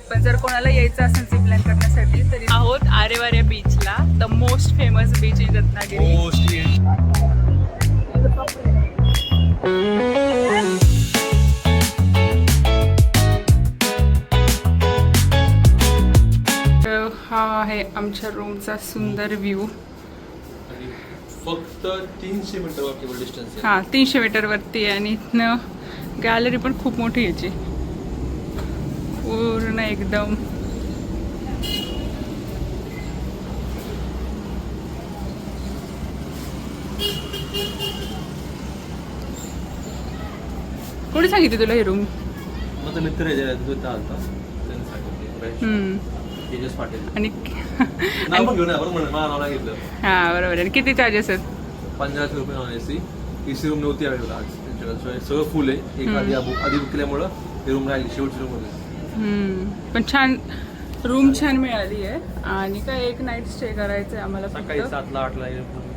पण जर कोणाला यायचं असेल झिपलाईन करण्यासाठी तरी आहोत आरेवारे बीचला, the most famous beach in Ratnagiri. हा आहे आमच्या रूमचा सुंदर व्ह्यू. फक्त 300 मीटर वॉकेबल डिस्टन्स आहे. हां 300 मीटर वरती आहे आणि इथनं गॅलरी पण खूप मोठी याची पूर्ण एकदम. कोणी सांगितली तुला ही रूम? माझा मित्र आहे तिथं आलता, त्यांनी सांगितले तेजस पाटील. आणि नाव पण घेऊन बरोबर म्हणून मला नाव नाही घेतलं. हां बरोबर. आणि किती चार्जेस आहेत? 1500 रुपये नॉन एसी. एसी रूम नव्हती अवेलेबल आज त्यांच्याकडे, सगळं फुल आहे. एक आधी बुक केल्यामुळं ही रूम राहिली, शेवटची रूम होती. पण छान रूम छान मिळाली आहे. आणि काय एक नाईट स्टे करायचं आहे आम्हाला. सकाळी 7ला 8ला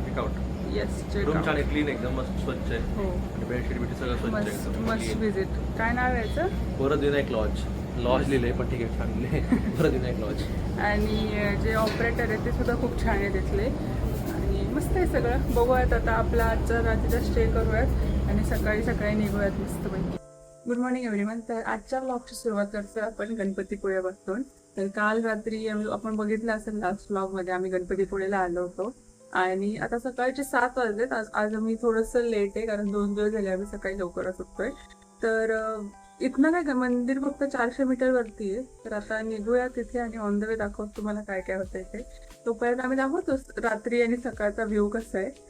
चेकआउट. येस रूम छान आहे, क्लीन एकदम मस्त स्वच्छ आहे. हो आणि बेडशीट बिटी सगळं स्वच्छ आहे एकदम. मस्त विजिट. काय नाव आहे याचं? परत विनायक लॉज. लॉज लिहिलंय पण ठीक आहे, छान लिहिलंय परत विनायक लॉज. आणि जे ऑपरेटर आहे ते सुद्धा खूप छान आहे तिथले. आणि मस्त आहे सगळं. बघूयात आता आपला आजचा रात्रीचा स्टे करूयात आणि सकाळी सकाळी निघूयात मस्तपैकी. Good morning everyone. तर आजच्या ब्लॉगची सुरुवात करतो आपण गणपतीपुळेपासून. तर काल रात्री आपण बघितलं असेल लास्ट ब्लॉगमध्ये आम्ही गणपतीपुळेला आलो होतो. आणि आता सकाळचे 7 वाजलेत. आज आम्ही थोडंसं लेट आहे कारण 2 दिवस झाले आम्ही सकाळी लवकरच उठतोय. तर इथनं काय मंदिर फक्त 400 मीटर वरती आहे. तर आता निघूया तिथे आणि ऑन द वे दाखवतो तुम्हाला काय काय होतं इथे. तोपर्यंत आम्ही दाखवतो रात्री आणि सकाळचा व्ह्यू कसा आहे.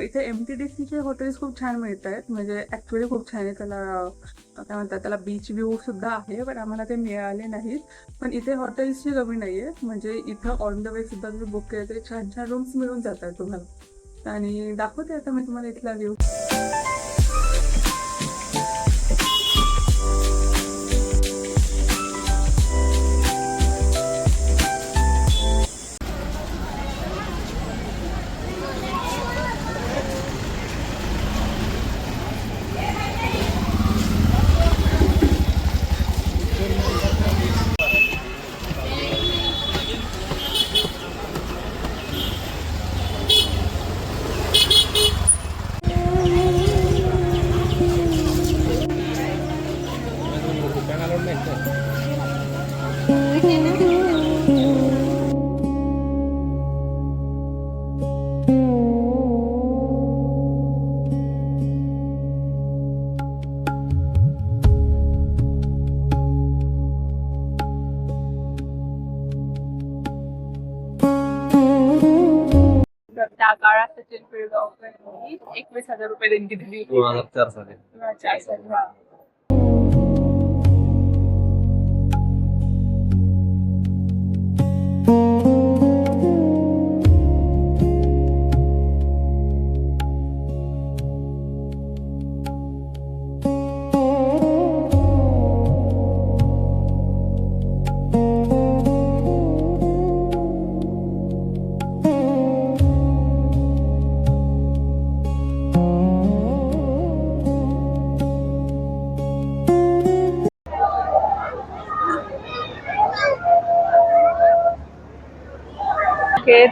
इथे MTDCचे हॉटेल्स खूप छान मिळत आहेत. म्हणजे ॲक्च्युली खूप छान आहे. त्याला काय म्हणतात, त्याला बीच व्ह्यू सुद्धा आहे, पण आम्हाला ते मिळाले नाहीत. पण इथे हॉटेल्सची कमी नाही आहे. म्हणजे इथं ऑन द वे सुद्धा तुम्ही बुक केलं तरी छान छान रूम्स मिळून जातात तुम्हाला. आणि दाखवते आता मी तुम्हाला इथला व्ह्यू. त्या काळात सचिन पिळगावकरांनी 21,000 रुपये देणगी दिली. 2004 साली. 2004 साली.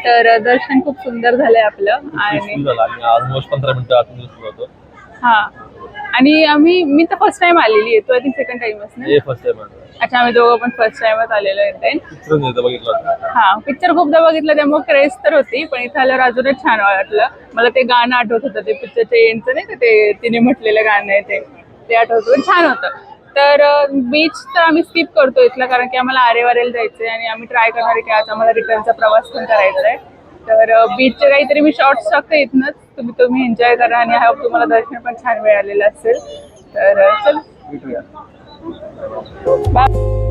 तर दर्शन खूप सुंदर झालंय आपलं. आणि ऑलमोस्ट 15 मिनिटं आतून होतो. हा आणि मी तर फर्स्ट टाइम आलेली आहे. तू आय थिंक सेकंड टाइमच ना? हे फर्स्ट टाइम आहे. अच्छा, आम्ही दोघं पण फर्स्ट टाइमच आलेलो आहे. पिक्चर बघितलं. हा पिक्चर खूपदा बघितलं त्यामुळे क्रेज तर होती, पण इथं आल्यावर अजूनच छान वाटलं. मला ते गाणं आठवत होतं, ते पिक्चरच्या एंडचं नाही का, ते तिने म्हटलेलं गाणं आहे ते आठवत होतं. छान होतं. तर बीच तर आम्ही स्किप करतो इथलं कारण की आम्हाला आरेवारेला जायचं आहे आणि आम्ही ट्राय करणार आहे की आज आम्हाला रिटर्नचा प्रवास पण करायचा आहे. तर बीचचे काहीतरी मी शॉर्ट्स टाकते इथनंच. तुम्ही एन्जॉय करा आणि हा तुम्हाला दर्शन पण छान मिळालेलं असेल. तर चल भेटूया. बाय.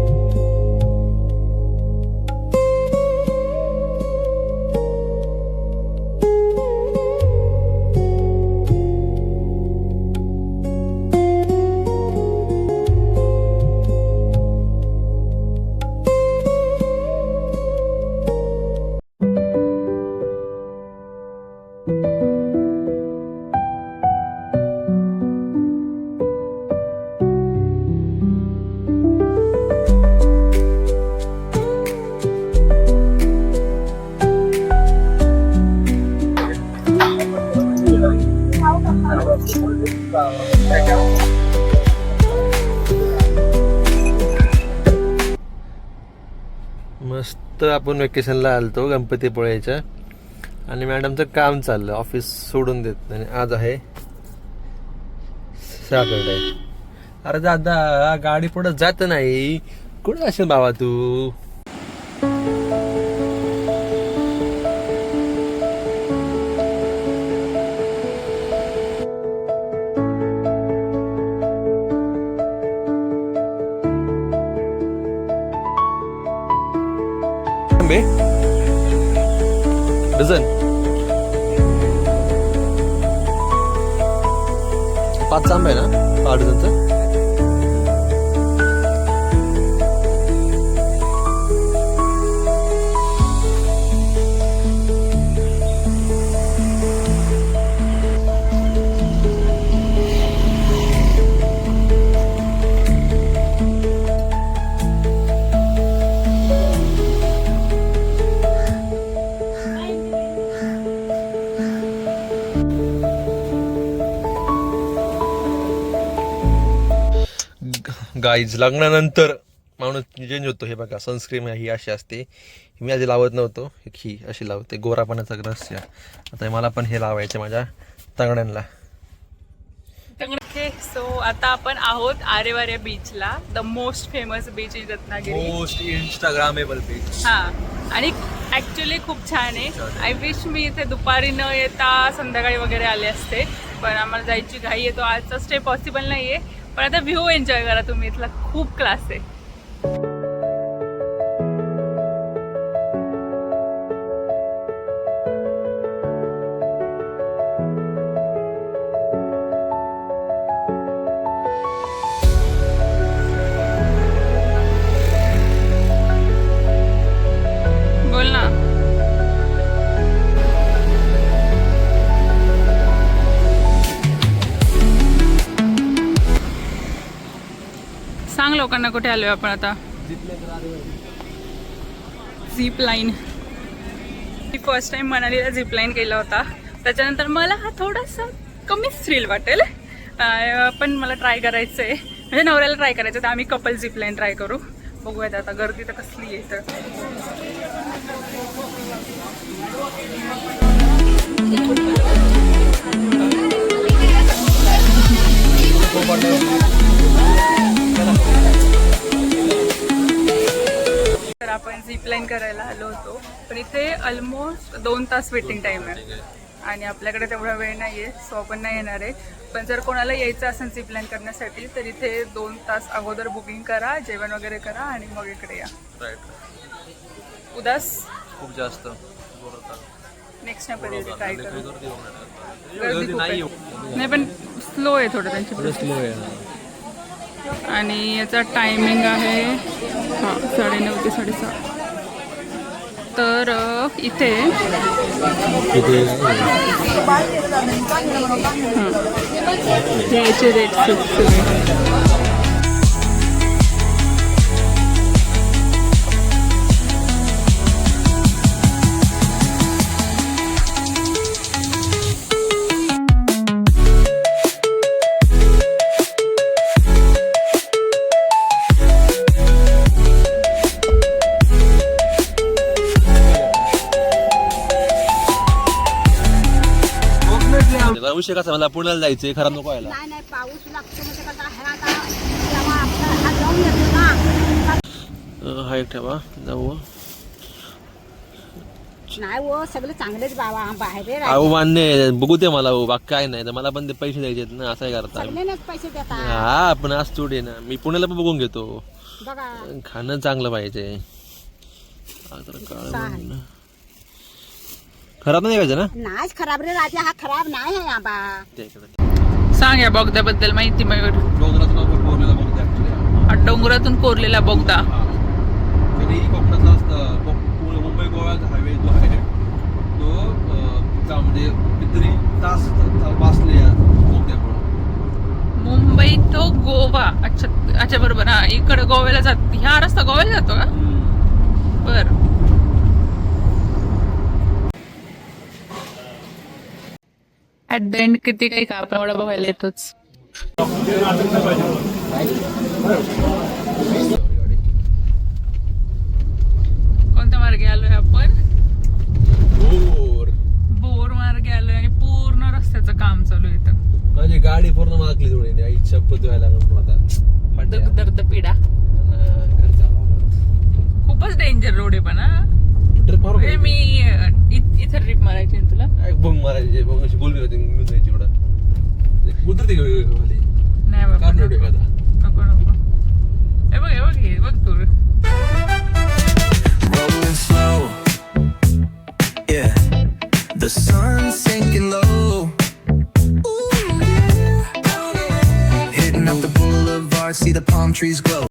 मस्त आपण वेकेशनला आलतो गणपतीपुळ्याच्या आणि मॅडमचं काम चाललं, ऑफिस सोडून देत आणि आज आहे सॅटरडे. अरे दादा गाडी पुढं जात नाही, कुठं असेल बाबा तू? डझन 5 आंबे आहे ना 5 डझनचं. गाईज लग्नानंतर माणूस चेंज होतो. हे बघा सनस्क्रीन ही अशी असते, मी आधी लावत नव्हतो, ही अशी लावते गोरापाण्याचा रहस्य. आता मला पण हे लावायचं माझ्या तंगड्यांना. सो आता आपण आहोत आरेवारे बीचला, the most famous beach in Ratnagiri, most Instagrammable beach. हा, आणि ऍक्च्युली खूप छान आहे. आय विश मी इथे दुपारी न येता संध्याकाळी वगैरे आले असते, पण आम्हाला जायची घाई आहे, तो आजचा स्टे पॉसिबल नाहीये. पण आता व्ह्यू एन्जॉय करा तुम्ही, इथला खूप क्लास आहे. बोल ना. सांग लोकांना कुठे आलोय आपण आता. Zip line. मी फर्स्ट टाइम मनालीला झिप लाईन केला होता, त्याच्यानंतर मला हा थोडासा कमीच थ्रिल वाटेल, पण मला ट्राय करायचं आहे, म्हणजे नवऱ्याला ट्राय करायचं, तर आम्ही कपल झिप लाईन ट्राय करू. बघूयात आता गर्दी तर कसली आहे. तर तर आपण झिप लाईन करायला आलो होतो, पण इथे ऑलमोस्ट 2 तास वेटिंग टाइम आहे आणि आपल्याकडे तेवढा वेळ नाही आहे, सो आपण नाही येणार आहे. पण जर कोणाला यायचं असेल झिप लाईन करण्यासाठी तर इथे 2 तास अगोदर बुकिंग करा, जेवण वगैरे करा आणि मग इकडे या. उदास खूप जास्त नेक्स्ट टाइम कधी ट्राय करू. गर्दी खूप नाही आहे. नाही पण स्लो आहे थोडं त्यांची स्लो आहे. आणि याचा टायमिंग आहे 9:30 ते 7:30. तर इथे याचे रेट फिक्स आहे. विषय कसा मला पुण्याला जायचंय, खराब नको व्हायला. नाही नाही, पाऊस लागतो म्हणजे कसं आहे आता, तेव्हा आपला हा जाऊन येतो ना. हा एक ठेवा जाऊ. नाही हो, सगळं चांगलेच बाबा बाहेर अहो मान्य आहे, बघू ते मला बाकी काय नाही, तर मला पण ते पैसे द्यायचे ना, असं करता. सगळ्यांनाच पैसे देतात. हा पण आज थोडी ना, मी पुण्याला पण बघून घेतो. बघा खाणं चांगलं पाहिजे. खराब नाही पाहिजे ना. नाच खराब रे राजा, हा खराब नाही आहे आबा. सांग या बोगद्याबद्दल माहिती. मयूर, हा डोंगरातून कोरलेला बोगदा. कोकणातला असतं, मुंबई गोव्याचा हायवे जो आहे तो म्हणजे कितीतरी तास वाचले या बोगद्यामुळे. मुंबई तो गोवा. अच्छा अच्छा, बरोबर. हा, इकडे गोव्याला जात, ह्या रस्ता गोव्याला जातो का? बर. ऍट द एंड किती काही का आपण एवढं बघायला येतोच. शपथ व्हायला नको आता फाट्या. दर्द पिडा खर्च खूपच डेंजर रोड आहे पण हा. ट्रिप मारू म्हणजे मी इथं ट्रिप मारायची आहे तुला. काय बंग मारायचे बंग अशी गोल होती मी जायची एवढा उतरते खाली नाही बाबा काढ नव्हते का आता नको नको. हे बघ हे बघ तू. Rolling slow, yeah. The sun's sinking low. Hitting up the boulevard, see the palm trees glow.